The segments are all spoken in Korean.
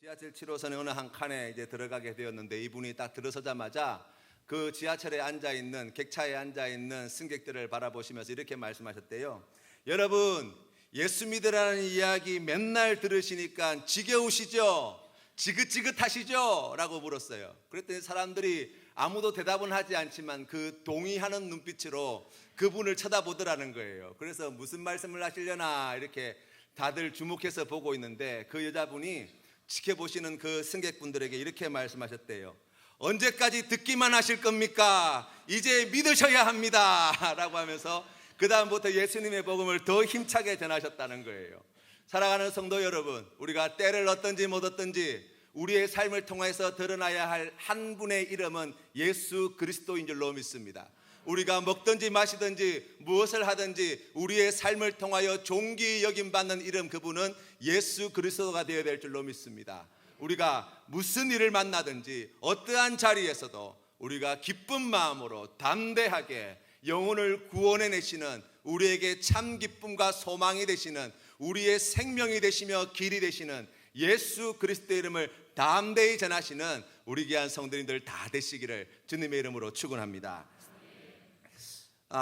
지하철 7호선의 어느 한 칸에 이제 들어가게 되었는데, 이분이 딱 들어서자마자 그 지하철에 앉아있는, 객차에 앉아있는 승객들을 바라보시면서 이렇게 말씀하셨대요. 여러분, 예수 믿으라는 이야기 맨날 들으시니까 지겨우시죠? 지긋지긋하시죠? 라고 물었어요. 그랬더니 사람들이 아무도 대답은 하지 않지만 그 동의하는 눈빛으로 그분을 쳐다보더라는 거예요. 그래서 무슨 말씀을 하시려나 이렇게 다들 주목해서 보고 있는데, 그 여자분이 지켜보시는 그 승객분들에게 이렇게 말씀하셨대요. 언제까지 듣기만 하실 겁니까? 이제 믿으셔야 합니다 라고 하면서 그 다음부터 예수님의 복음을 더 힘차게 전하셨다는 거예요. 사랑하는 성도 여러분, 우리가 때를 얻든지 못 얻든지 우리의 삶을 통해서 드러나야 할 한 분의 이름은 예수 그리스도인 줄로 믿습니다. 우리가 먹든지 마시든지 무엇을 하든지 우리의 삶을 통하여 존귀 여김 받는 이름, 그분은 예수 그리스도가 되어야 될 줄로 믿습니다. 우리가 무슨 일을 만나든지 어떠한 자리에서도 우리가 기쁜 마음으로 담대하게 영혼을 구원해내시는, 우리에게 참 기쁨과 소망이 되시는, 우리의 생명이 되시며 길이 되시는 예수 그리스도의 이름을 담대히 전하시는 우리 귀한 성도님들 다 되시기를 주님의 이름으로 축원합니다.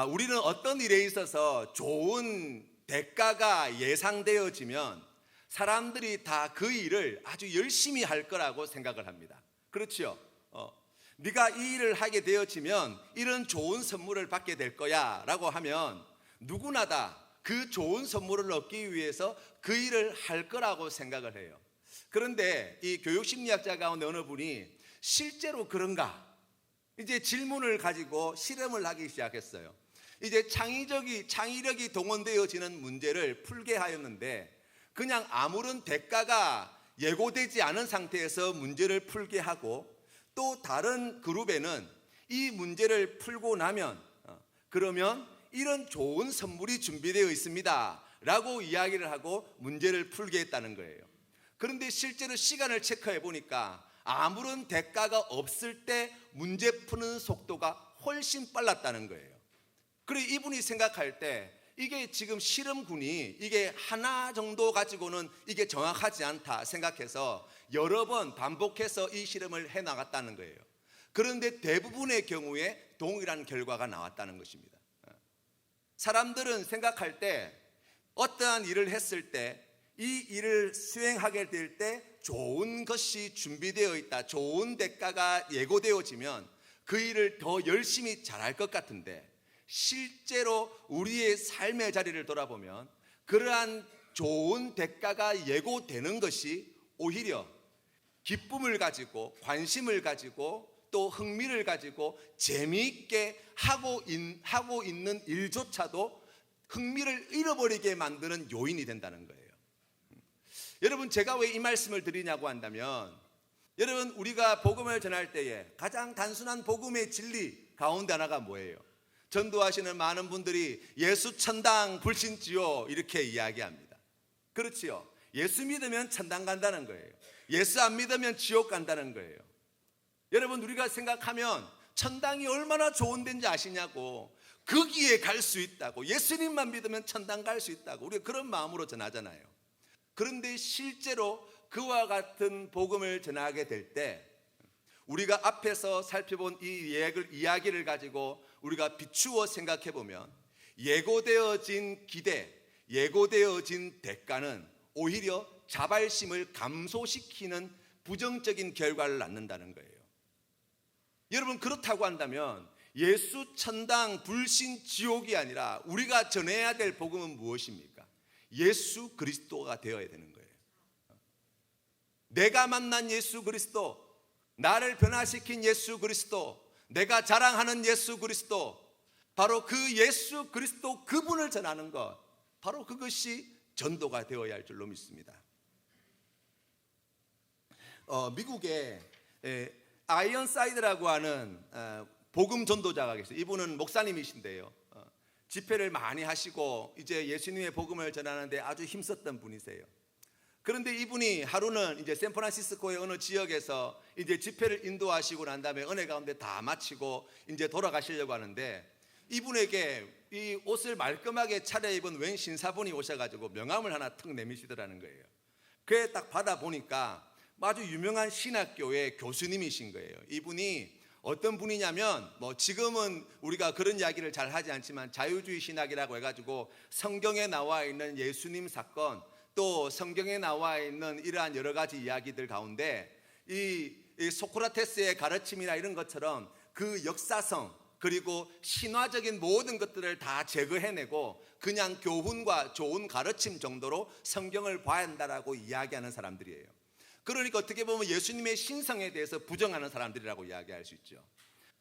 우리는 어떤 일에 있어서 좋은 대가가 예상되어지면 사람들이 다 그 일을 아주 열심히 할 거라고 생각을 합니다. 그렇죠? 네가 이 일을 하게 되어지면 이런 좋은 선물을 받게 될 거야 라고 하면 누구나 다 그 좋은 선물을 얻기 위해서 그 일을 할 거라고 생각을 해요. 그런데 이 교육심리학자 가운데 어느 분이 실제로 그런가? 이제 질문을 가지고 실험을 하기 시작했어요. 이제 창의력이 동원되어지는 문제를 풀게 하였는데, 그냥 아무런 대가가 예고되지 않은 상태에서 문제를 풀게 하고, 또 다른 그룹에는 이 문제를 풀고 나면 그러면 이런 좋은 선물이 준비되어 있습니다 라고 이야기를 하고 문제를 풀게 했다는 거예요. 그런데 실제로 시간을 체크해 보니까 아무런 대가가 없을 때 문제 푸는 속도가 훨씬 빨랐다는 거예요. 그리고 이분이 생각할 때 이게 지금 실험군이 이게 하나 정도 가지고는 이게 정확하지 않다 생각해서 여러 번 반복해서 이 실험을 해 나갔다는 거예요. 그런데 대부분의 경우에 동일한 결과가 나왔다는 것입니다. 사람들은 생각할 때 어떠한 일을 했을 때 이 일을 수행하게 될 때 좋은 것이 준비되어 있다, 좋은 대가가 예고되어지면 그 일을 더 열심히 잘할 것 같은데, 실제로 우리의 삶의 자리를 돌아보면 그러한 좋은 대가가 예고되는 것이 오히려 기쁨을 가지고 관심을 가지고 또 흥미를 가지고 재미있게 하고 있는 일조차도 흥미를 잃어버리게 만드는 요인이 된다는 거예요. 여러분, 제가 왜 이 말씀을 드리냐고 한다면, 여러분, 우리가 복음을 전할 때에 가장 단순한 복음의 진리 가운데 하나가 뭐예요? 전도하시는 많은 분들이 예수 천당 불신지요 이렇게 이야기합니다. 그렇지요? 예수 믿으면 천당 간다는 거예요. 예수 안 믿으면 지옥 간다는 거예요. 여러분, 우리가 생각하면 천당이 얼마나 좋은 데인지 아시냐고, 거기에 갈 수 있다고, 예수님만 믿으면 천당 갈 수 있다고 우리가 그런 마음으로 전하잖아요. 그런데 실제로 그와 같은 복음을 전하게 될 때 우리가 앞에서 살펴본 이 이야기를 가지고 우리가 비추어 생각해 보면 예고되어진 기대, 예고되어진 대가는 오히려 자발심을 감소시키는 부정적인 결과를 낳는다는 거예요. 여러분, 그렇다고 한다면 예수 천당 불신 지옥이 아니라 우리가 전해야 될 복음은 무엇입니까? 예수 그리스도가 되어야 되는 거예요. 내가 만난 예수 그리스도, 나를 변화시킨 예수 그리스도, 내가 자랑하는 예수 그리스도, 바로 그 예수 그리스도 그분을 전하는 것, 바로 그것이 전도가 되어야 할 줄로 믿습니다. 미국에 아이언사이드라고 하는 복음 전도자가 계세요. 이분은 목사님이신데요, 집회를 많이 하시고 이제 예수님의 복음을 전하는데 아주 힘썼던 분이세요. 그런데 이분이 하루는 이제 샌프란시스코의 어느 지역에서 이제 집회를 인도하시고 난 다음에 은혜 가운데 다 마치고 이제 돌아가시려고 하는데, 이분에게 이 옷을 말끔하게 차려입은 웬 신사분이 오셔가지고 명함을 하나 턱 내미시더라는 거예요. 그에 딱 받아보니까 아주 유명한 신학교의 교수님이신 거예요. 이분이 어떤 분이냐면 지금은 우리가 그런 이야기를 잘 하지 않지만 자유주의 신학이라고 해가지고 성경에 나와 있는 예수님 사건, 또 성경에 나와 있는 이러한 여러 가지 이야기들 가운데 이 소크라테스의 가르침이나 이런 것처럼 그 역사성 그리고 신화적인 모든 것들을 다 제거해내고 그냥 교훈과 좋은 가르침 정도로 성경을 봐야 한다라고 이야기하는 사람들이에요. 그러니까 어떻게 보면 예수님의 신성에 대해서 부정하는 사람들이라고 이야기할 수 있죠.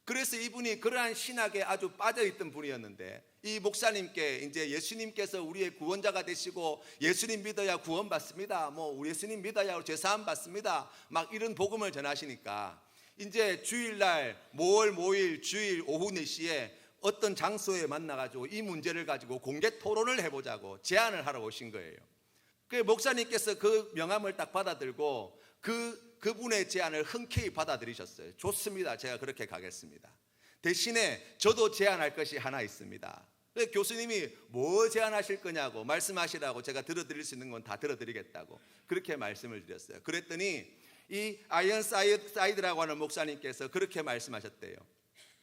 그래서 이분이 그러한 신학에 아주 빠져있던 분이었는데 이 목사님께 이제 예수님께서 우리의 구원자가 되시고 예수님 믿어야 구원받습니다, 우리 예수님 믿어야 죄사함 받습니다, 막 이런 복음을 전하시니까 이제 주일날 모월 모일 주일 오후 4시에 어떤 장소에 만나가지고 이 문제를 가지고 공개 토론을 해보자고 제안을 하러 오신 거예요. 그 목사님께서 그 명함을 딱 받아들고 그분의 제안을 흔쾌히 받아들이셨어요. 좋습니다, 제가 그렇게 가겠습니다. 대신에 저도 제안할 것이 하나 있습니다. 교수님이 뭐 제안하실 거냐고 말씀하시라고 제가 들어드릴 수 있는 건 다 들어드리겠다고 그렇게 말씀을 드렸어요. 그랬더니 이 아이언사이드라고 하는 목사님께서 그렇게 말씀하셨대요.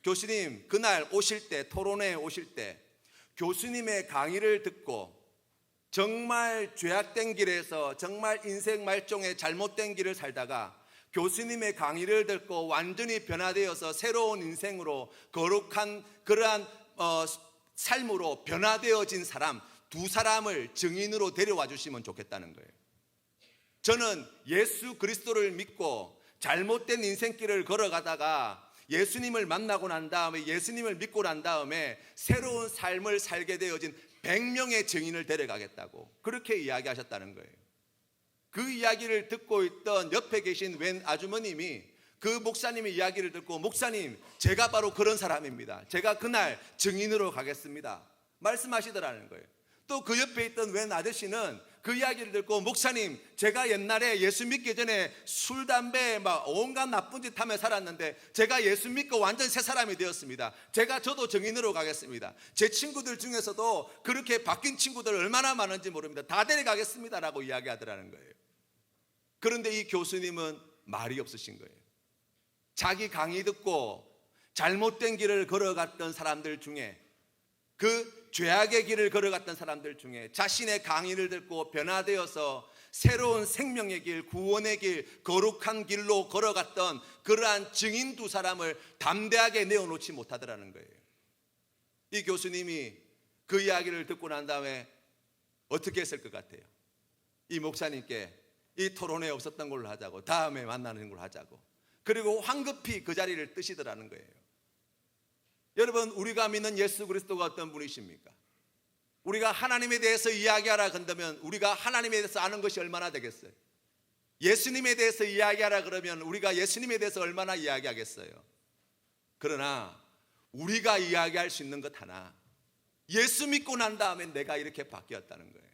교수님, 그날 오실 때, 토론회에 오실 때 교수님의 강의를 듣고 정말 죄악된 길에서 정말 인생 말종의 잘못된 길을 살다가 교수님의 강의를 듣고 완전히 변화되어서 새로운 인생으로 거룩한 그러한 삶으로 변화되어진 사람 2사람을 증인으로 데려와 주시면 좋겠다는 거예요. 저는 예수 그리스도를 믿고 잘못된 인생길을 걸어가다가 예수님을 만나고 난 다음에 예수님을 믿고 난 다음에 새로운 삶을 살게 되어진 100명의 증인을 데려가겠다고 그렇게 이야기하셨다는 거예요. 그 이야기를 듣고 있던 옆에 계신 웬 아주머님이 그 목사님의 이야기를 듣고 목사님, 제가 바로 그런 사람입니다, 제가 그날 증인으로 가겠습니다 말씀하시더라는 거예요. 또 그 옆에 있던 웬 아저씨는 그 이야기를 듣고 목사님, 제가 옛날에 예수 믿기 전에 술, 담배 막 온갖 나쁜 짓 하며 살았는데 제가 예수 믿고 완전 새 사람이 되었습니다, 저도 증인으로 가겠습니다, 제 친구들 중에서도 그렇게 바뀐 친구들 얼마나 많은지 모릅니다, 다 데려가겠습니다 라고 이야기하더라는 거예요. 그런데 이 교수님은 말이 없으신 거예요. 자기 강의 듣고 잘못된 길을 걸어갔던 사람들 중에 그 죄악의 길을 걸어갔던 사람들 중에 자신의 강의를 듣고 변화되어서 새로운 생명의 길, 구원의 길, 거룩한 길로 걸어갔던 그러한 증인 2사람을 담대하게 내어놓지 못하더라는 거예요. 이 교수님이 그 이야기를 듣고 난 다음에 어떻게 했을 것 같아요? 이 목사님께 이 토론회 없었던 걸로 하자고, 다음에 만나는 걸로 하자고, 그리고 황급히 그 자리를 뜨시더라는 거예요. 여러분, 우리가 믿는 예수 그리스도가 어떤 분이십니까? 우리가 하나님에 대해서 이야기하라 그런다면 우리가 하나님에 대해서 아는 것이 얼마나 되겠어요? 예수님에 대해서 이야기하라 그러면 우리가 예수님에 대해서 얼마나 이야기하겠어요? 그러나 우리가 이야기할 수 있는 것 하나, 예수 믿고 난 다음에 내가 이렇게 바뀌었다는 거예요.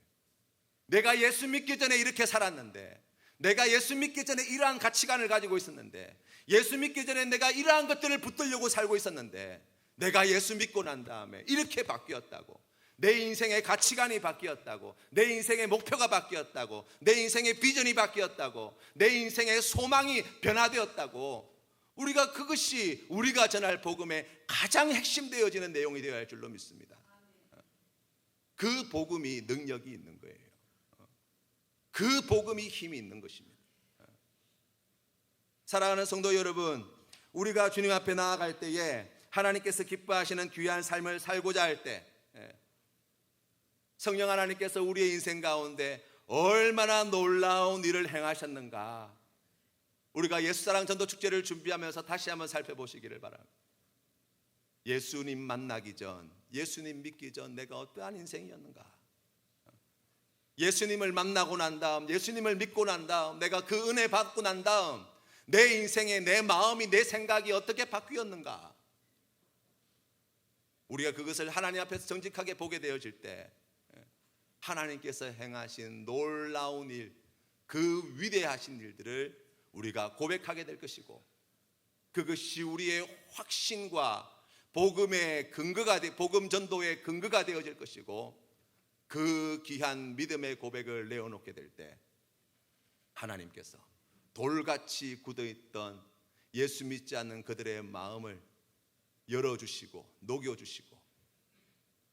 내가 예수 믿기 전에 이렇게 살았는데, 내가 예수 믿기 전에 이러한 가치관을 가지고 있었는데, 예수 믿기 전에 내가 이러한 것들을 붙들려고 살고 있었는데, 내가 예수 믿고 난 다음에 이렇게 바뀌었다고, 내 인생의 가치관이 바뀌었다고, 내 인생의 목표가 바뀌었다고, 내 인생의 비전이 바뀌었다고, 내 인생의 소망이 변화되었다고, 우리가 그것이 우리가 전할 복음의 가장 핵심되어지는 내용이 되어야 할 줄로 믿습니다. 그 복음이 능력이 있는 거예요. 그 복음이 힘이 있는 것입니다. 사랑하는 성도 여러분, 우리가 주님 앞에 나아갈 때에 하나님께서 기뻐하시는 귀한 삶을 살고자 할 때 성령 하나님께서 우리의 인생 가운데 얼마나 놀라운 일을 행하셨는가, 우리가 옛사랑 전도축제를 준비하면서 다시 한번 살펴보시기를 바랍니다. 예수님 만나기 전, 예수님 믿기 전 내가 어떠한 인생이었는가, 예수님을 만나고 난 다음, 예수님을 믿고 난 다음, 내가 그 은혜 받고 난 다음 내 인생에 내 마음이, 내 생각이 어떻게 바뀌었는가, 우리가 그것을 하나님 앞에서 정직하게 보게 되어질 때 하나님께서 행하신 놀라운 일, 그 위대하신 일들을 우리가 고백하게 될 것이고, 그것이 우리의 확신과 복음의 근거가 복음 전도의 근거가 되어질 것이고, 그 귀한 믿음의 고백을 내어놓게 될 때 하나님께서 돌같이 굳어있던 예수 믿지 않는 그들의 마음을 열어주시고 녹여주시고,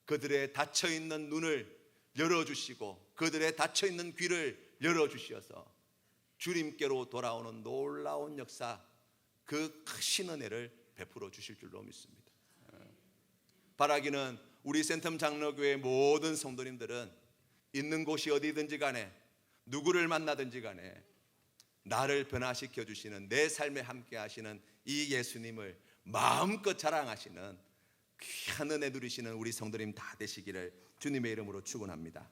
그들의 닫혀있는 눈을 열어주시고 그들의 닫혀있는 귀를 열어주셔서 주님께로 돌아오는 놀라운 역사, 그 크신 은혜를 베풀어 주실 줄로 믿습니다. 바라기는 우리 센텀 장로교회 모든 성도님들은 있는 곳이 어디든지 간에 누구를 만나든지 간에 나를 변화시켜 주시는, 내 삶에 함께 하시는 이 예수님을 마음껏 자랑하시는 귀한 은혜 누리시는 우리 성도님 다 되시기를 주님의 이름으로 축원합니다.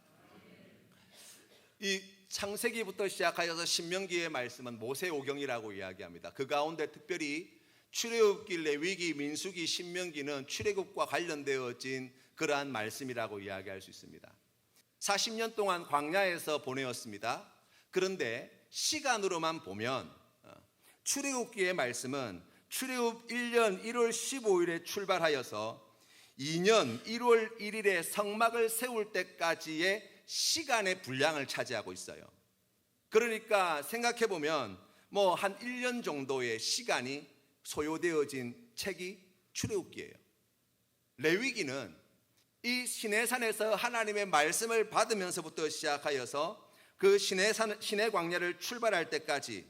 이 창세기부터 시작하여서 신명기의 말씀은 모세오경이라고 이야기합니다. 그 가운데 특별히 출애굽기, 레위기, 민수기, 신명기는 출애굽과 관련되어진 그러한 말씀이라고 이야기할 수 있습니다. 40년 동안 광야에서 보내었습니다. 그런데 시간으로만 보면 출애굽기의 말씀은 출애굽 1년 1월 15일에 출발하여서 2년 1월 1일에 성막을 세울 때까지의 시간의 분량을 차지하고 있어요. 그러니까 생각해 보면 뭐 한 1년 정도의 시간이 소요되어진 책이 출애굽기예요. 레위기는 이 시내산에서 하나님의 말씀을 받으면서부터 시작하여서 그 시내 광야를 출발할 때까지,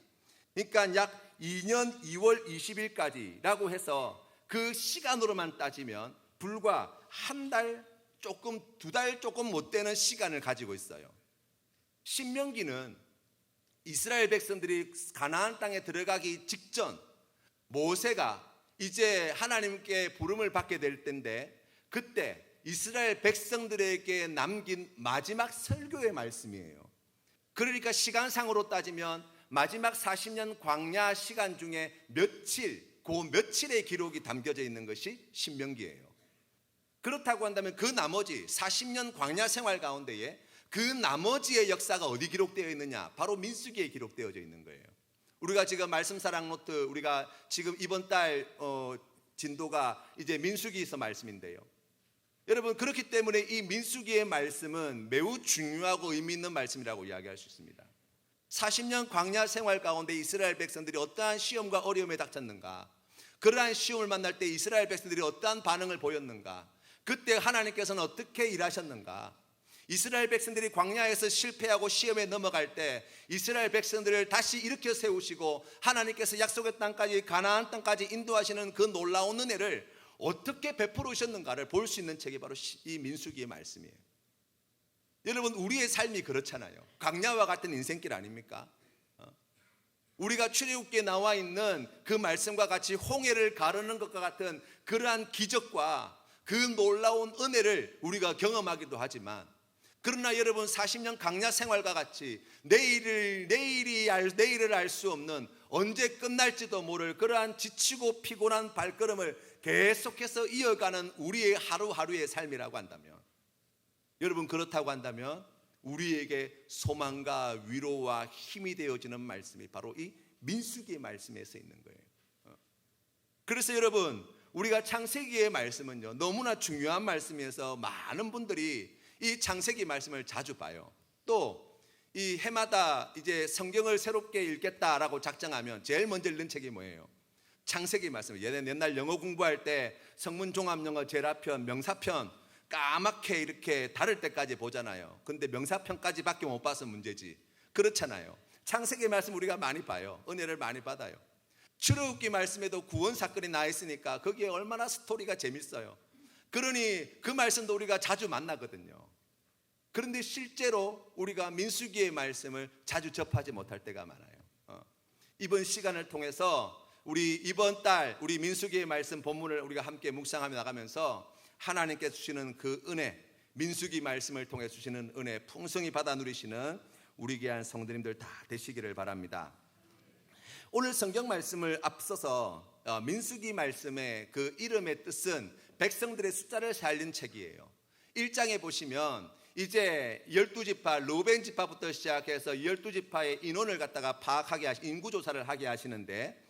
그러니까 약 2년 2월 20일까지라고 해서 그 시간으로만 따지면 불과 한 달 조금, 2달 조금 못 되는 시간을 가지고 있어요. 신명기는 이스라엘 백성들이 가나안 땅에 들어가기 직전, 모세가 이제 하나님께 부름을 받게 될 때인데, 그때 이스라엘 백성들에게 남긴 마지막 설교의 말씀이에요. 그러니까 시간상으로 따지면 마지막 40년 광야 시간 중에 며칠, 그 며칠의 기록이 담겨져 있는 것이 신명기예요. 그렇다고 한다면 그 나머지 40년 광야 생활 가운데에 그 나머지의 역사가 어디 기록되어 있느냐? 바로 민수기에 기록되어져 있는 거예요. 우리가 지금 말씀 사랑 노트, 우리가 지금 이번 달 진도가 이제 민수기에서 말씀인데요. 여러분, 그렇기 때문에 이 민수기의 말씀은 매우 중요하고 의미 있는 말씀이라고 이야기할 수 있습니다. 40년 광야 생활 가운데 이스라엘 백성들이 어떠한 시험과 어려움에 닥쳤는가, 그러한 시험을 만날 때 이스라엘 백성들이 어떠한 반응을 보였는가, 그때 하나님께서는 어떻게 일하셨는가, 이스라엘 백성들이 광야에서 실패하고 시험에 넘어갈 때 이스라엘 백성들을 다시 일으켜 세우시고 하나님께서 약속의 땅까지, 가나안 땅까지 인도하시는 그 놀라운 은혜를 어떻게 베풀으셨는가를 볼 수 있는 책이 바로 이 민수기의 말씀이에요. 여러분, 우리의 삶이 그렇잖아요. 광야와 같은 인생길 아닙니까? 우리가 출애굽기에 나와 있는 그 말씀과 같이 홍해를 가르는 것과 같은 그러한 기적과 그 놀라운 은혜를 우리가 경험하기도 하지만, 그러나 여러분, 40년 광야 생활과 같이 내일을 알 수 없는, 언제 끝날지도 모를 그러한 지치고 피곤한 발걸음을 계속해서 이어가는 우리의 하루하루의 삶이라고 한다면, 여러분, 그렇다고 한다면 우리에게 소망과 위로와 힘이 되어지는 말씀이 바로 이 민수기의 말씀에서 있는 거예요. 그래서 여러분, 우리가 창세기의 말씀은요, 너무나 중요한 말씀이어서 많은 분들이 이 창세기 말씀을 자주 봐요. 또 이 해마다 이제 성경을 새롭게 읽겠다라고 작정하면 제일 먼저 읽는 책이 뭐예요? 창세기 말씀이에요. 옛날 영어 공부할 때 성문 종합 영어 제라편, 명사편 까맣게 이렇게 다를 때까지 보잖아요. 근데 명사편까지밖에 못 봐서 문제지. 그렇잖아요. 창세기 말씀 우리가 많이 봐요. 은혜를 많이 받아요. 출애굽기 말씀에도 구원 사건이 나 있으니까 거기에 얼마나 스토리가 재밌어요. 그러니 그 말씀도 우리가 자주 만나거든요. 그런데 실제로 우리가 민수기의 말씀을 자주 접하지 못할 때가 많아요. 이번 시간을 통해서 우리 이번 달 우리 민수기의 말씀 본문을 우리가 함께 묵상하며 나가면서 하나님께서 주시는 그 은혜, 민수기 말씀을 통해 주시는 은혜 풍성히 받아 누리시는 우리 귀한 성도님들 다 되시기를 바랍니다. 오늘 성경 말씀을 앞서서 민수기 말씀의 그 이름의 뜻은 백성들의 숫자를 살린 책이에요. 1장에 보시면 이제 12지파, 루벤 지파부터 시작해서 12지파의 인원을 갖다가 인구조사를 하게 하시는데,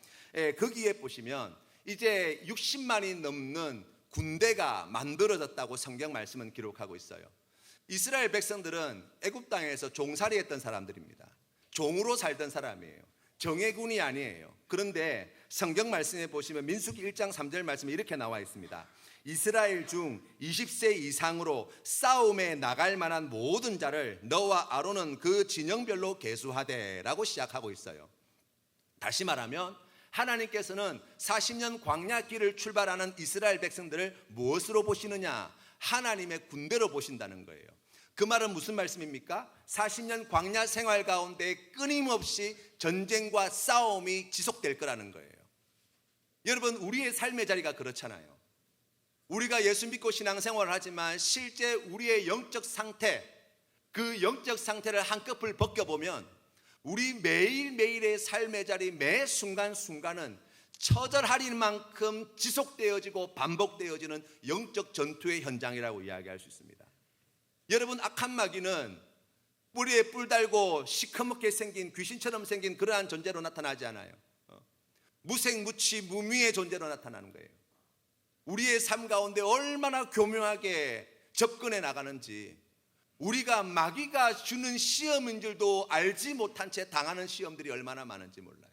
거기에 보시면 이제 60만이 넘는 군대가 만들어졌다고 성경 말씀은 기록하고 있어요. 이스라엘 백성들은 애굽 땅에서 종살이했던 사람들입니다. 종으로 살던 사람이에요. 정예군이 아니에요. 그런데 성경 말씀에 보시면 민수기 1장 3절 말씀에 이렇게 나와 있습니다. 이스라엘 중 20세 이상으로 싸움에 나갈 만한 모든 자를 너와 아론은 그 진영별로 계수하되 라고 시작하고 있어요. 다시 말하면 하나님께서는 40년 광야 길을 출발하는 이스라엘 백성들을 무엇으로 보시느냐? 하나님의 군대로 보신다는 거예요. 그 말은 무슨 말씀입니까? 40년 광야 생활 가운데 끊임없이 전쟁과 싸움이 지속될 거라는 거예요. 여러분, 우리의 삶의 자리가 그렇잖아요. 우리가 예수 믿고 신앙생활을 하지만 실제 우리의 영적 상태, 그 영적 상태를 한꺼풀 벗겨보면 우리 매일매일의 삶의 자리 매 순간순간은 처절할 만큼 지속되어지고 반복되어지는 영적 전투의 현장이라고 이야기할 수 있습니다. 여러분, 악한 마귀는 뿌리에 뿔 달고 시커멓게 생긴 귀신처럼 생긴 그러한 존재로 나타나지 않아요. 무색무취 무미의 존재로 나타나는 거예요. 우리의 삶 가운데 얼마나 교묘하게 접근해 나가는지, 우리가 마귀가 주는 시험인 줄도 알지 못한 채 당하는 시험들이 얼마나 많은지 몰라요.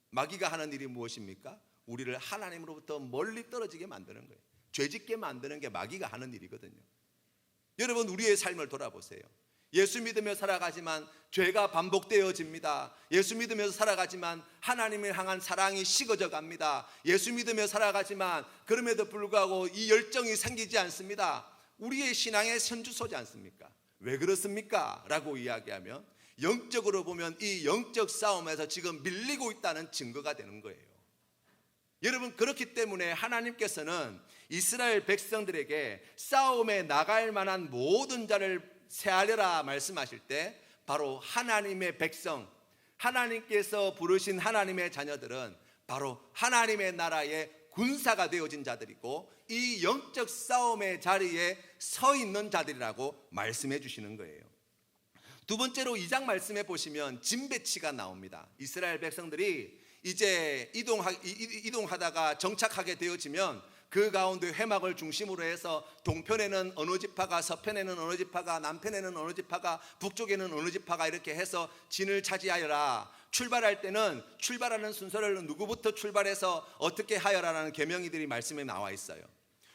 마귀가 하는 일이 무엇입니까? 우리를 하나님으로부터 멀리 떨어지게 만드는 거예요. 죄짓게 만드는 게 마귀가 하는 일이거든요. 여러분, 우리의 삶을 돌아보세요. 예수 믿으며 살아가지만 죄가 반복되어집니다. 예수 믿으면서 살아가지만 하나님을 향한 사랑이 식어져 갑니다. 예수 믿으며 살아가지만 그럼에도 불구하고 이 열정이 생기지 않습니다. 우리의 신앙의 선주소지 않습니까? 왜 그렇습니까? 라고 이야기하면 영적으로 보면 이 영적 싸움에서 지금 밀리고 있다는 증거가 되는 거예요. 여러분, 그렇기 때문에 하나님께서는 이스라엘 백성들에게 싸움에 나갈 만한 모든 자를 세하려라 말씀하실 때 바로 하나님의 백성, 하나님께서 부르신 하나님의 자녀들은 바로 하나님의 나라의 군사가 되어진 자들이고 이 영적 싸움의 자리에 서 있는 자들이라고 말씀해 주시는 거예요. 두 번째로 2장 말씀해 보시면 짐 배치가 나옵니다. 이스라엘 백성들이 이제 이동하다가 정착하게 되어지면 그 가운데 회막을 중심으로 해서 동편에는 어느 지파가, 서편에는 어느 지파가, 남편에는 어느 지파가, 북쪽에는 어느 지파가 이렇게 해서 진을 차지하여라. 출발할 때는 출발하는 순서를 누구부터 출발해서 어떻게 하여라라는 계명이들이 말씀에 나와 있어요.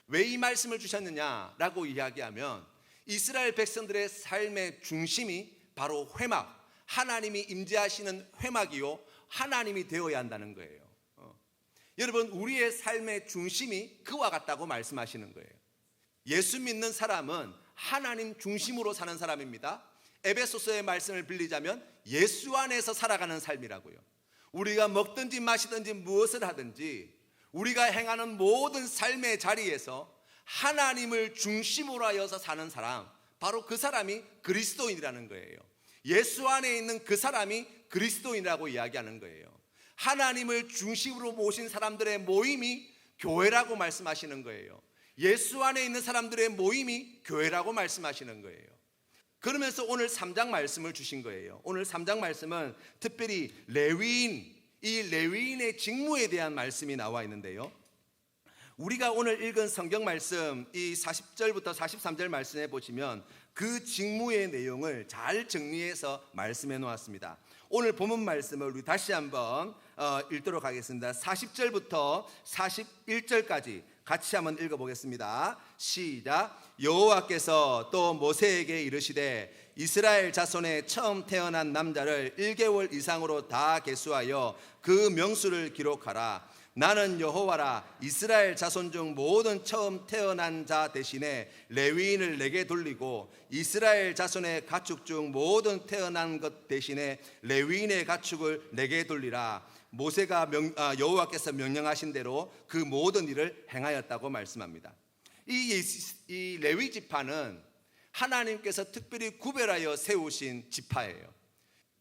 왜 이 말씀을 주셨느냐라고 이야기하면 이스라엘 백성들의 삶의 중심이 바로 회막, 하나님이 임재하시는 회막이요 하나님이 되어야 한다는 거예요. 여러분, 우리의 삶의 중심이 그와 같다고 말씀하시는 거예요. 예수 믿는 사람은 하나님 중심으로 사는 사람입니다. 에베소서의 말씀을 빌리자면 예수 안에서 살아가는 삶이라고요. 우리가 먹든지 마시든지 무엇을 하든지 우리가 행하는 모든 삶의 자리에서 하나님을 중심으로 하여서 사는 사람, 바로 그 사람이 그리스도인이라는 거예요. 예수 안에 있는 그 사람이 그리스도인이라고 이야기하는 거예요. 하나님을 중심으로 모신 사람들의 모임이 교회라고 말씀하시는 거예요. 예수 안에 있는 사람들의 모임이 교회라고 말씀하시는 거예요. 그러면서 오늘 3장 말씀을 주신 거예요. 오늘 3장 말씀은 특별히 레위인, 이 레위인의 직무에 대한 말씀이 나와 있는데요. 우리가 오늘 읽은 성경 말씀 이 40절부터 43절 말씀해 보시면 그 직무의 내용을 잘 정리해서 말씀해 놓았습니다. 오늘 본문 말씀을 우리 다시 한번 읽도록 하겠습니다. 40절부터 41절까지 같이 한번 읽어보겠습니다. 시작. 여호와께서 또 모세에게 이르시되 이스라엘 자손의 처음 태어난 남자를 1개월 이상으로 다 계수하여 그 명수를 기록하라. 나는 여호와라. 이스라엘 자손 중 모든 처음 태어난 자 대신에 레위인을 내게 돌리고 이스라엘 자손의 가축 중 모든 태어난 것 대신에 레위인의 가축을 내게 돌리라. 모세가 여호와께서 명령하신 대로 그 모든 일을 행하였다고 말씀합니다. 이 레위 지파는 하나님께서 특별히 구별하여 세우신 지파예요.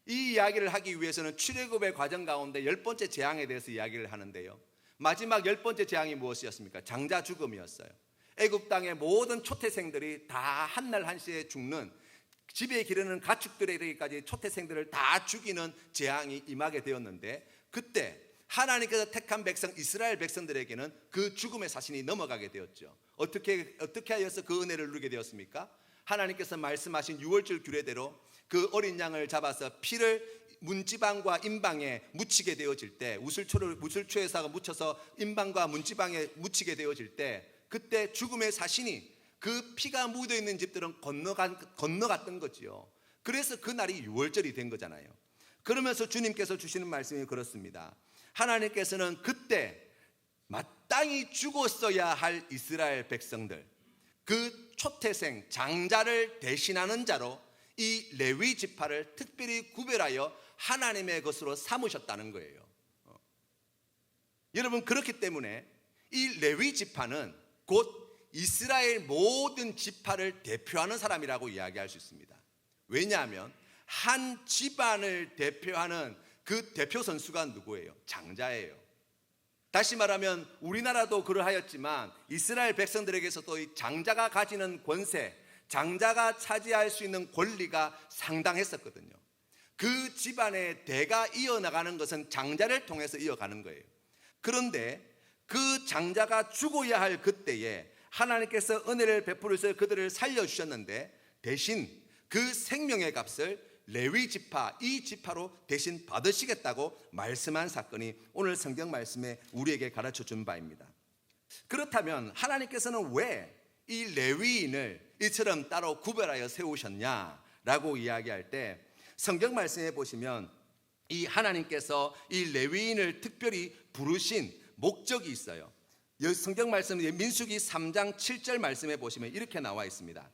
이 이야기를 하기 위해서는 출애굽의 과정 가운데 10번째 재앙에 대해서 이야기를 하는데요. 마지막 10번째 재앙이 무엇이었습니까? 장자 죽음이었어요. 애굽 땅의 모든 초태생들이 다 한날 한시에 죽는, 집에 기르는 가축들에 이르기까지 초태생들을 다 죽이는 재앙이 임하게 되었는데, 그때 하나님께서 택한 백성 이스라엘 백성들에게는 그 죽음의 사신이 넘어가게 되었죠. 어떻게 하여서 그 은혜를 누리게 되었습니까? 하나님께서 말씀하신 유월절 규례대로 그 어린 양을 잡아서 피를 문지방과 인방에 묻히게 되어질 때, 우슬초에다가 묻혀서 인방과 문지방에 묻히게 되어질 때, 그때 죽음의 사신이 그 피가 묻어 있는 집들은 건너갔던 거지요. 그래서 그 날이 유월절이 된 거잖아요. 그러면서 주님께서 주시는 말씀이 그렇습니다. 하나님께서는 그때 마땅히 죽었어야 할 이스라엘 백성들, 그 초태생 장자를 대신하는 자로 이 레위 지파를 특별히 구별하여 하나님의 것으로 삼으셨다는 거예요. 여러분, 그렇기 때문에 이 레위 지파는 곧 이스라엘 모든 지파를 대표하는 사람이라고 이야기할 수 있습니다. 왜냐하면 한 집안을 대표하는 그 대표 선수가 누구예요? 장자예요. 다시 말하면 우리나라도 그러하였지만 이스라엘 백성들에게서도 이 장자가 가지는 권세, 장자가 차지할 수 있는 권리가 상당했었거든요. 그 집안의 대가 이어나가는 것은 장자를 통해서 이어가는 거예요. 그런데 그 장자가 죽어야 할 그때에 하나님께서 은혜를 베풀어서 그들을 살려주셨는데, 대신 그 생명의 값을 레위 지파, 이 지파로 대신 받으시겠다고 말씀한 사건이 오늘 성경 말씀에 우리에게 가르쳐 준 바입니다. 그렇다면 하나님께서는 왜 이 레위인을 이처럼 따로 구별하여 세우셨냐라고 이야기할 때, 성경 말씀에 보시면 이 하나님께서 이 레위인을 특별히 부르신 목적이 있어요. 성경 말씀 민수기 3장 7절 말씀에 보시면 이렇게 나와 있습니다.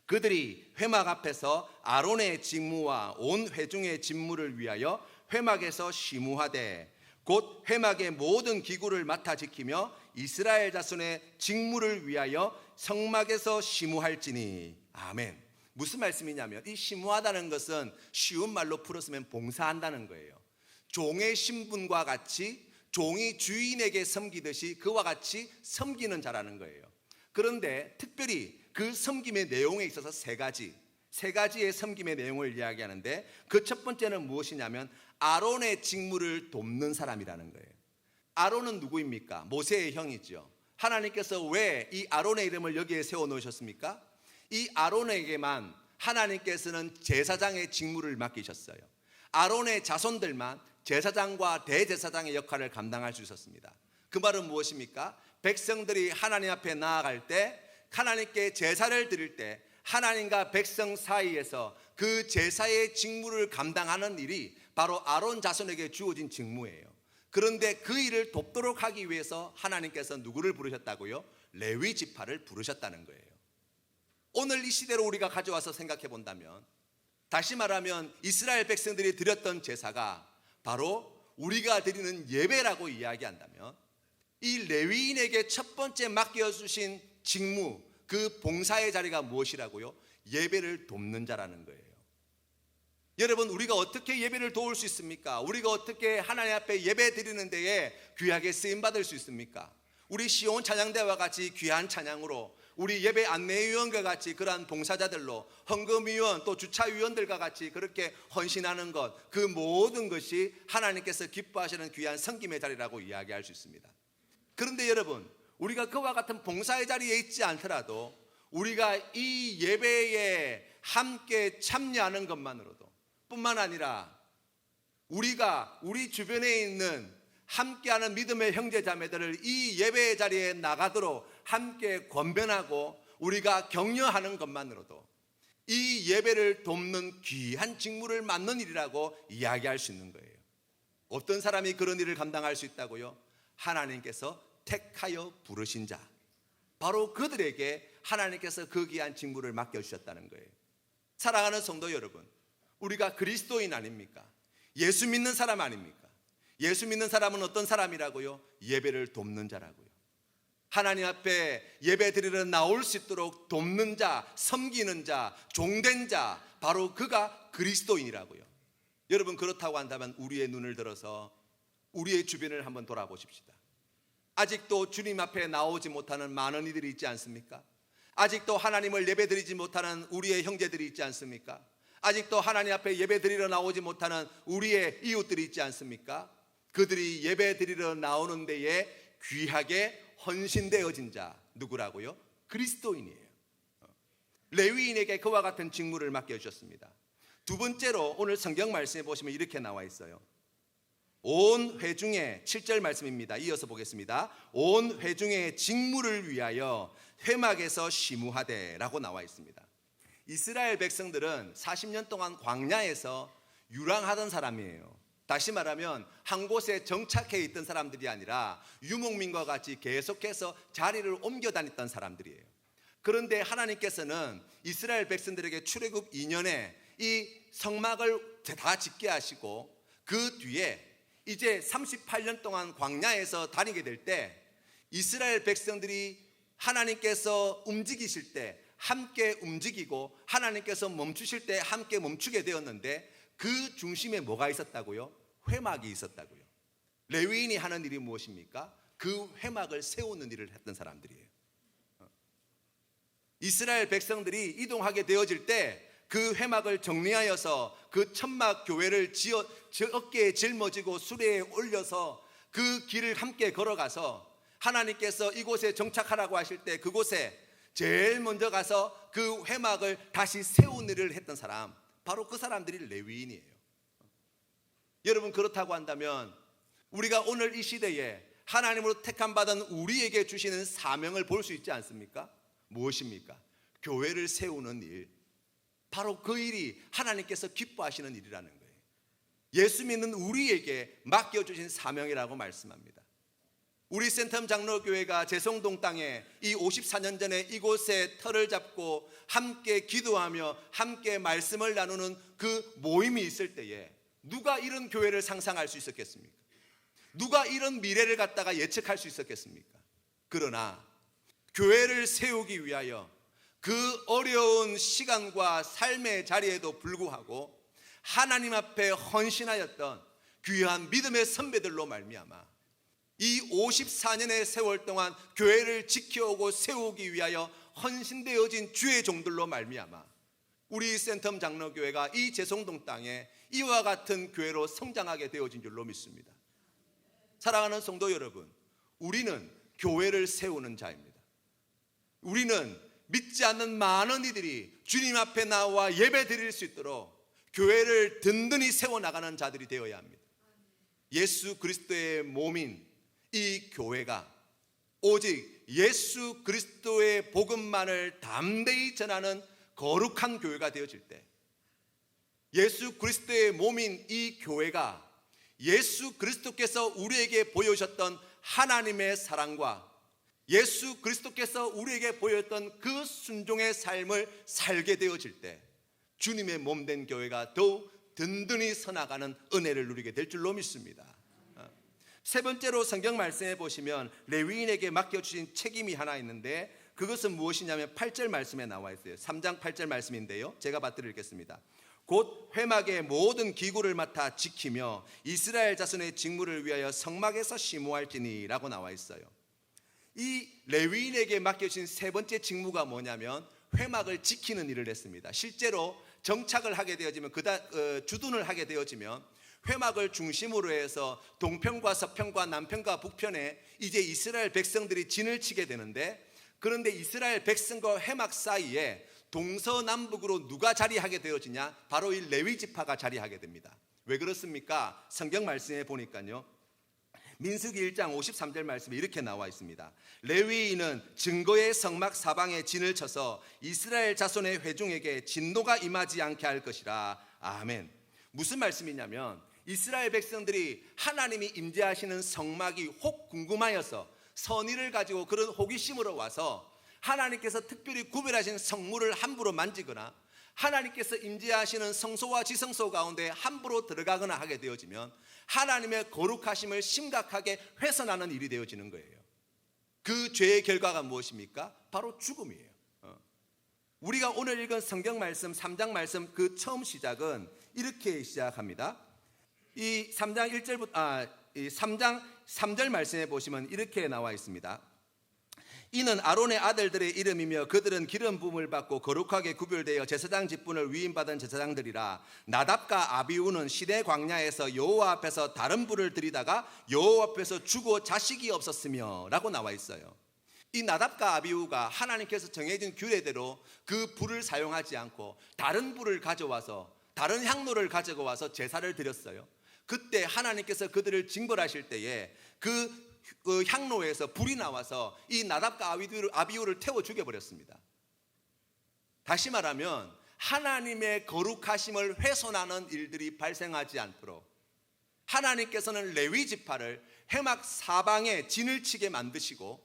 그들이 회막 앞에서 아론의 직무와 온 회중의 직무를 위하여 회막에서 쉬무하되, 곧 회막의 모든 기구를 맡아 지키며 이스라엘 자손의 직무를 위하여 성막에서 쉬무할지니. 아멘. 무슨 말씀이냐면, 이 쉬무하다는 것은 쉬운 말로 풀었으면 봉사한다는 거예요. 종의 신분과 같이 종이 주인에게 섬기듯이 그와 같이 섬기는 자라는 거예요. 그런데 특별히 그 섬김의 내용에 있어서 세 가지의 섬김의 내용을 이야기하는데, 그 첫 번째는 무엇이냐면 아론의 직무를 돕는 사람이라는 거예요. 아론은 누구입니까? 모세의 형이죠. 하나님께서 왜 이 아론의 이름을 여기에 세워 놓으셨습니까? 이 아론에게만 하나님께서는 제사장의 직무를 맡기셨어요. 아론의 자손들만 제사장과 대제사장의 역할을 감당할 수 있었습니다. 그 말은 무엇입니까? 백성들이 하나님 앞에 나아갈 때, 하나님께 제사를 드릴 때 하나님과 백성 사이에서 그 제사의 직무를 감당하는 일이 바로 아론 자손에게 주어진 직무예요. 그런데 그 일을 돕도록 하기 위해서 하나님께서 누구를 부르셨다고요? 레위 지파를 부르셨다는 거예요. 오늘 이 시대로 우리가 가져와서 생각해 본다면, 다시 말하면 이스라엘 백성들이 드렸던 제사가 바로 우리가 드리는 예배라고 이야기한다면, 이 레위인에게 첫 번째 맡겨주신 직무, 그 봉사의 자리가 무엇이라고요? 예배를 돕는 자라는 거예요. 여러분, 우리가 어떻게 예배를 도울 수 있습니까? 우리가 어떻게 하나님 앞에 예배 드리는 데에 귀하게 쓰임받을 수 있습니까? 우리 시온 찬양대와 같이 귀한 찬양으로, 우리 예배 안내위원과 같이 그러한 봉사자들로, 헌금위원 또 주차위원들과 같이 그렇게 헌신하는 것, 그 모든 것이 하나님께서 기뻐하시는 귀한 섬김의 자리라고 이야기할 수 있습니다. 그런데 여러분, 우리가 그와 같은 봉사의 자리에 있지 않더라도 우리가 이 예배에 함께 참여하는 것만으로도, 뿐만 아니라 우리가 우리 주변에 있는 함께하는 믿음의 형제 자매들을 이 예배의 자리에 나가도록 함께 권변하고 우리가 격려하는 것만으로도 이 예배를 돕는 귀한 직무를 맡는 일이라고 이야기할 수 있는 거예요. 어떤 사람이 그런 일을 감당할 수 있다고요? 하나님께서 택하여 부르신 자, 바로 그들에게 하나님께서 그 귀한 직무를 맡겨주셨다는 거예요. 사랑하는 성도 여러분, 우리가 그리스도인 아닙니까? 예수 믿는 사람 아닙니까? 예수 믿는 사람은 어떤 사람이라고요? 예배를 돕는 자라고요. 하나님 앞에 예배 드리러 나올 수 있도록 돕는 자, 섬기는 자, 종된 자, 바로 그가 그리스도인이라고요. 여러분, 그렇다고 한다면 우리의 눈을 들어서 우리의 주변을 한번 돌아보십시다. 아직도 주님 앞에 나오지 못하는 많은 이들이 있지 않습니까? 아직도 하나님을 예배드리지 못하는 우리의 형제들이 있지 않습니까? 아직도 하나님 앞에 예배드리러 나오지 못하는 우리의 이웃들이 있지 않습니까? 그들이 예배드리러 나오는 데에 귀하게 헌신되어진 자, 누구라고요? 그리스도인이에요. 레위인에게 그와 같은 직무를 맡겨주셨습니다. 두 번째로 오늘 성경 말씀에 보시면 이렇게 나와 있어요. 온 회중의 7절 말씀입니다. 이어서 보겠습니다. 온 회중의 직무를 위하여 회막에서 심우하되 라고 나와 있습니다. 이스라엘 백성들은 40년 동안 광야에서 유랑하던 사람이에요. 다시 말하면 한 곳에 정착해 있던 사람들이 아니라 유목민과 같이 계속해서 자리를 옮겨 다녔던 사람들이에요. 그런데 하나님께서는 이스라엘 백성들에게 출애굽 2년에 이 성막을 다 짓게 하시고 그 뒤에 이제 38년 동안 광야에서 다니게 될 때 이스라엘 백성들이 하나님께서 움직이실 때 함께 움직이고 하나님께서 멈추실 때 함께 멈추게 되었는데 그 중심에 뭐가 있었다고요? 회막이 있었다고요. 레위인이 하는 일이 무엇입니까? 그 회막을 세우는 일을 했던 사람들이에요. 이스라엘 백성들이 이동하게 되어질 때 그 회막을 정리하여서 그 천막 교회를 지어 어깨에 짊어지고 수레에 올려서 그 길을 함께 걸어가서 하나님께서 이곳에 정착하라고 하실 때 그곳에 제일 먼저 가서 그 회막을 다시 세우는 일을 했던 사람, 바로 그 사람들이 레위인이에요. 여러분, 그렇다고 한다면 우리가 오늘 이 시대에 하나님으로 택함 받은 우리에게 주시는 사명을 볼 수 있지 않습니까? 무엇입니까? 교회를 세우는 일, 바로 그 일이 하나님께서 기뻐하시는 일이라는 거예요. 예수 믿는 우리에게 맡겨주신 사명이라고 말씀합니다. 우리 센텀 장로교회가 제송동 땅에 이 54년 전에 이곳에 터를 잡고 함께 기도하며 함께 말씀을 나누는 그 모임이 있을 때에 누가 이런 교회를 상상할 수 있었겠습니까? 누가 이런 미래를 갖다가 예측할 수 있었겠습니까? 그러나 교회를 세우기 위하여 그 어려운 시간과 삶의 자리에도 불구하고 하나님 앞에 헌신하였던 귀한 믿음의 선배들로 말미암아 이 54년의 세월 동안 교회를 지켜오고 세우기 위하여 헌신되어진 주의 종들로 말미암아 우리 센텀 장로교회가 이 제송동 땅에 이와 같은 교회로 성장하게 되어진 줄로 믿습니다. 사랑하는 성도 여러분, 우리는 교회를 세우는 자입니다. 우리는 믿지 않는 많은 이들이 주님 앞에 나와 예배 드릴 수 있도록 교회를 든든히 세워나가는 자들이 되어야 합니다. 예수 그리스도의 몸인 이 교회가 오직 예수 그리스도의 복음만을 담대히 전하는 거룩한 교회가 되어질 때, 예수 그리스도의 몸인 이 교회가 예수 그리스도께서 우리에게 보여주셨던 하나님의 사랑과 예수 그리스도께서 우리에게 보였던 그 순종의 삶을 살게 되어질 때 주님의 몸된 교회가 더욱 든든히 서나가는 은혜를 누리게 될 줄로 믿습니다. 세 번째로 성경 말씀에 보시면 레위인에게 맡겨주신 책임이 하나 있는데 그것은 무엇이냐면 8절 말씀에 나와 있어요. 3장 8절 말씀인데요, 제가 받들겠습니다. 곧 회막의 모든 기구를 맡아 지키며 이스라엘 자손의 직무를 위하여 성막에서 심우할지니 라고 나와 있어요. 이 레위인에게 맡겨진 세 번째 직무가 뭐냐면 회막을 지키는 일을 했습니다. 실제로 정착을 하게 되어지면 주둔을 하게 되어지면 회막을 중심으로 해서 동편과 서편과 남편과 북편에 이제 이스라엘 백성들이 진을 치게 되는데, 그런데 이스라엘 백성과 회막 사이에 동서남북으로 누가 자리하게 되어지냐? 바로 이 레위 지파가 자리하게 됩니다. 왜 그렇습니까? 성경 말씀에 보니까요, 민수기 1장 53절 말씀에 이렇게 나와 있습니다. 레위인은 증거의 성막 사방에 진을 쳐서 이스라엘 자손의 회중에게 진노가 임하지 않게 할 것이라. 아멘. 무슨 말씀이냐면 이스라엘 백성들이 하나님이 임재하시는 성막이 혹 궁금하여서 선의를 가지고 그런 호기심으로 와서 하나님께서 특별히 구별하신 성물을 함부로 만지거나 하나님께서 임재하시는 성소와 지성소 가운데 함부로 들어가거나 하게 되어지면 하나님의 거룩하심을 심각하게 훼손하는 일이 되어지는 거예요. 그 죄의 결과가 무엇입니까? 바로 죽음이에요. 우리가 오늘 읽은 성경 말씀 3장 말씀 그 처음 시작은 이렇게 시작합니다. 이 3장 3장 3절 말씀에 보시면 이렇게 나와 있습니다. 이는 아론의 아들들의 이름이며 그들은 기름 부음을 받고 거룩하게 구별되어 제사장 직분을 위임받은 제사장들이라. 나답과 아비우는 시내 광야에서 여호와 앞에서 다른 불을 들이다가 여호와 앞에서 죽어 자식이 없었으며 라고 나와 있어요. 이 나답과 아비우가 하나님께서 정해진 규례대로 그 불을 사용하지 않고 다른 불을 가져와서 다른 향로를 가지고 와서 제사를 드렸어요. 그때 하나님께서 그들을 징벌하실 때에 그 향로에서 불이 나와서 이 나답과 아비후를 태워 죽여버렸습니다. 다시 말하면 하나님의 거룩하심을 훼손하는 일들이 발생하지 않도록 하나님께서는 레위 지파를 해막 사방에 진을 치게 만드시고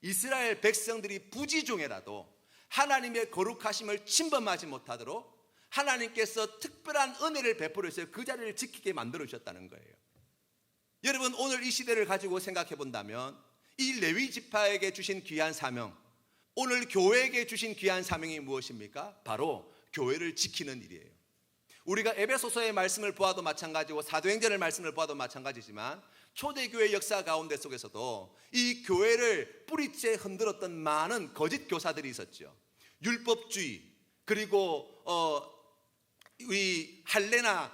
이스라엘 백성들이 부지 중에라도 하나님의 거룩하심을 침범하지 못하도록 하나님께서 특별한 은혜를 베풀어서 그 자리를 지키게 만들어 주셨다는 거예요. 여러분, 오늘 이 시대를 가지고 생각해 본다면 이 레위 지파에게 주신 귀한 사명, 오늘 교회에게 주신 귀한 사명이 무엇입니까? 바로 교회를 지키는 일이에요. 우리가 에베소서의 말씀을 보아도 마찬가지고 사도행전의 말씀을 보아도 마찬가지지만 초대교회 역사 가운데 속에서도 이 교회를 뿌리째 흔들었던 많은 거짓 교사들이 있었죠. 율법주의, 그리고 이 할례나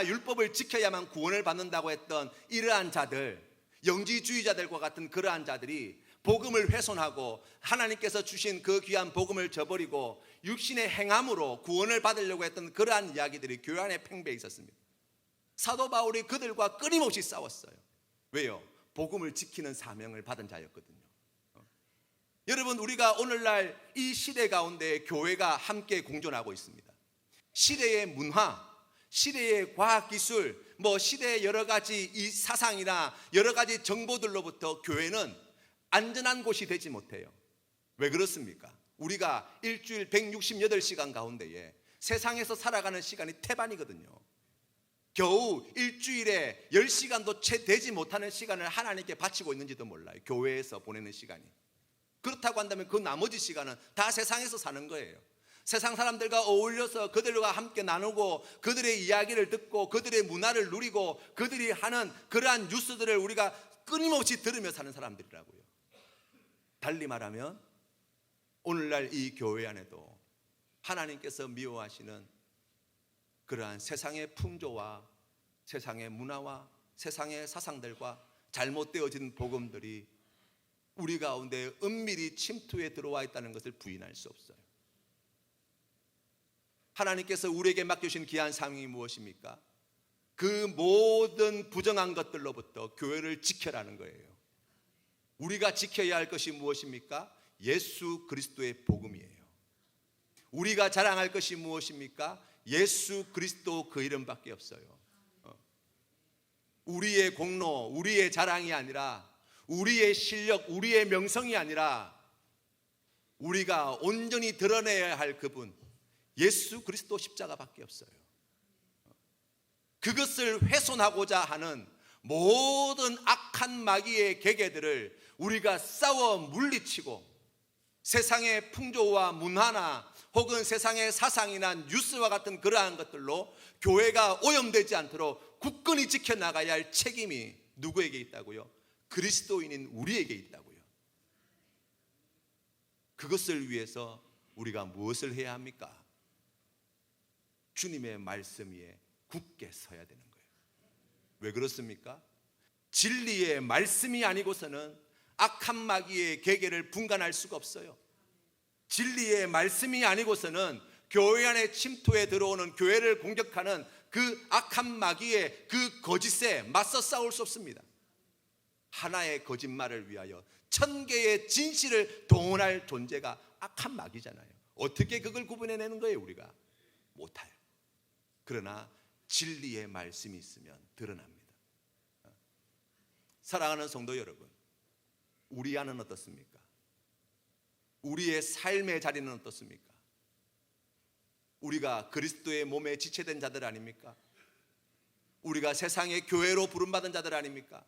율법을 지켜야만 구원을 받는다고 했던 이러한 자들, 영지주의자들과 같은 그러한 자들이 복음을 훼손하고 하나님께서 주신 그 귀한 복음을 저버리고 육신의 행함으로 구원을 받으려고 했던 그러한 이야기들이 교회 안에 팽배해 있었습니다. 사도 바울이 그들과 끊임없이 싸웠어요. 왜요? 복음을 지키는 사명을 받은 자였거든요. 여러분, 우리가 오늘날 이 시대 가운데 교회가 함께 공존하고 있습니다. 시대의 문화, 시대의 과학기술, 시대의 여러 가지 이 사상이나 여러 가지 정보들로부터 교회는 안전한 곳이 되지 못해요. 왜 그렇습니까? 우리가 일주일 168시간 가운데에 세상에서 살아가는 시간이 태반이거든요. 겨우 일주일에 10시간도 채 되지 못하는 시간을 하나님께 바치고 있는지도 몰라요. 교회에서 보내는 시간이. 그렇다고 한다면 그 나머지 시간은 다 세상에서 사는 거예요. 세상 사람들과 어울려서 그들과 함께 나누고 그들의 이야기를 듣고 그들의 문화를 누리고 그들이 하는 그러한 뉴스들을 우리가 끊임없이 들으며 사는 사람들이라고요. 달리 말하면 오늘날 이 교회 안에도 하나님께서 미워하시는 그러한 세상의 풍조와 세상의 문화와 세상의 사상들과 잘못되어진 복음들이 우리 가운데 은밀히 침투해 들어와 있다는 것을 부인할 수 없어요. 하나님께서 우리에게 맡겨주신 귀한 사명이 무엇입니까? 그 모든 부정한 것들로부터 교회를 지켜라는 거예요. 우리가 지켜야 할 것이 무엇입니까? 예수 그리스도의 복음이에요. 우리가 자랑할 것이 무엇입니까? 예수 그리스도 그 이름밖에 없어요. 우리의 공로, 우리의 자랑이 아니라 우리의 실력, 우리의 명성이 아니라 우리가 온전히 드러내야 할 그분 예수 그리스도 십자가밖에 없어요. 그것을 훼손하고자 하는 모든 악한 마귀의 계계들을 우리가 싸워 물리치고 세상의 풍조와 문화나 혹은 세상의 사상이나 뉴스와 같은 그러한 것들로 교회가 오염되지 않도록 굳건히 지켜나가야 할 책임이 누구에게 있다고요? 그리스도인인 우리에게 있다고요. 그것을 위해서 우리가 무엇을 해야 합니까? 주님의 말씀 위에 굳게 서야 되는 거예요. 왜 그렇습니까? 진리의 말씀이 아니고서는 악한 마귀의 계계를 분간할 수가 없어요. 진리의 말씀이 아니고서는 교회 안에 침투해 들어오는 교회를 공격하는 그 악한 마귀의 그 거짓에 맞서 싸울 수 없습니다. 하나의 거짓말을 위하여 1000개의 진실을 동원할 존재가 악한 마귀잖아요. 어떻게 그걸 구분해내는 거예요? 우리가 못해요. 그러나 진리의 말씀이 있으면 드러납니다. 사랑하는 성도 여러분, 우리 안은 어떻습니까? 우리의 삶의 자리는 어떻습니까? 우리가 그리스도의 몸에 지체된 자들 아닙니까? 우리가 세상의 교회로 부름받은 자들 아닙니까?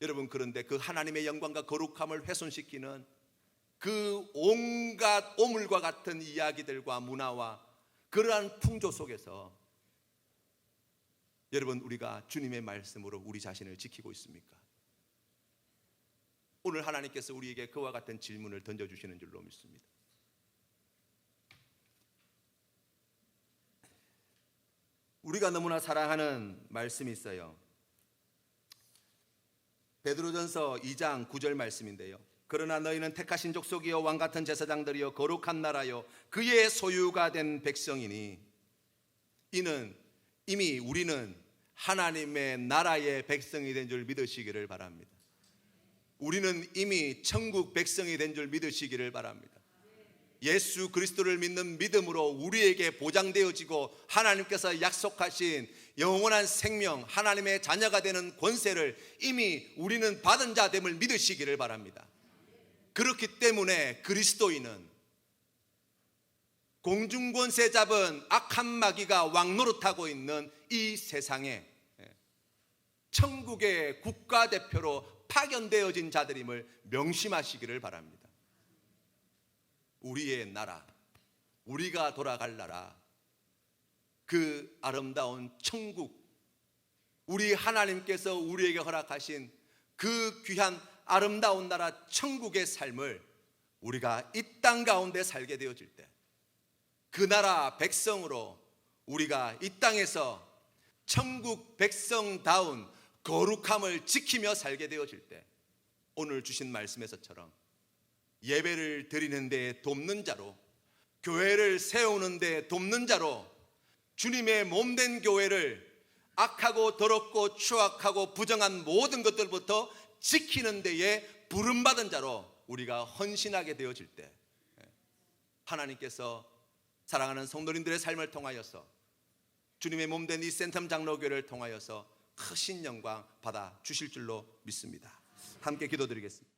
여러분, 그런데 그 하나님의 영광과 거룩함을 훼손시키는 그 온갖 오물과 같은 이야기들과 문화와 그러한 풍조 속에서 여러분, 우리가 주님의 말씀으로 우리 자신을 지키고 있습니까? 오늘 하나님께서 우리에게 그와 같은 질문을 던져주시는 줄로 믿습니다. 우리가 너무나 사랑하는 말씀이 있어요. 베드로전서 2장 9절 말씀인데요, 그러나 너희는 택하신 족속이요 왕 같은 제사장들이요 거룩한 나라요 그의 소유가 된 백성이니 이는 이미 우리는 하나님의 나라의 백성이 된 줄 믿으시기를 바랍니다. 우리는 이미 천국 백성이 된 줄 믿으시기를 바랍니다. 예수 그리스도를 믿는 믿음으로 우리에게 보장되어지고 하나님께서 약속하신 영원한 생명, 하나님의 자녀가 되는 권세를 이미 우리는 받은 자됨을 믿으시기를 바랍니다. 그렇기 때문에 그리스도인은 공중권세 잡은 악한 마귀가 왕노릇하고 있는 이 세상에 천국의 국가대표로 파견되어진 자들임을 명심하시기를 바랍니다. 우리의 나라, 우리가 돌아갈 나라, 그 아름다운 천국, 우리 하나님께서 우리에게 허락하신 그 귀한 아름다운 나라 천국의 삶을 우리가 이 땅 가운데 살게 되어질 때, 그 나라 백성으로 우리가 이 땅에서 천국 백성다운 거룩함을 지키며 살게 되어질 때, 오늘 주신 말씀에서처럼 예배를 드리는 데 돕는 자로, 교회를 세우는 데 돕는 자로, 주님의 몸된 교회를 악하고 더럽고 추악하고 부정한 모든 것들부터 지키는 데에 부름받은 자로 우리가 헌신하게 되어질 때, 하나님께서 사랑하는 성도님들의 삶을 통하여서 주님의 몸된 이 센텀 장로교회를 통하여서 크신 영광 받아 주실 줄로 믿습니다. 함께 기도드리겠습니다.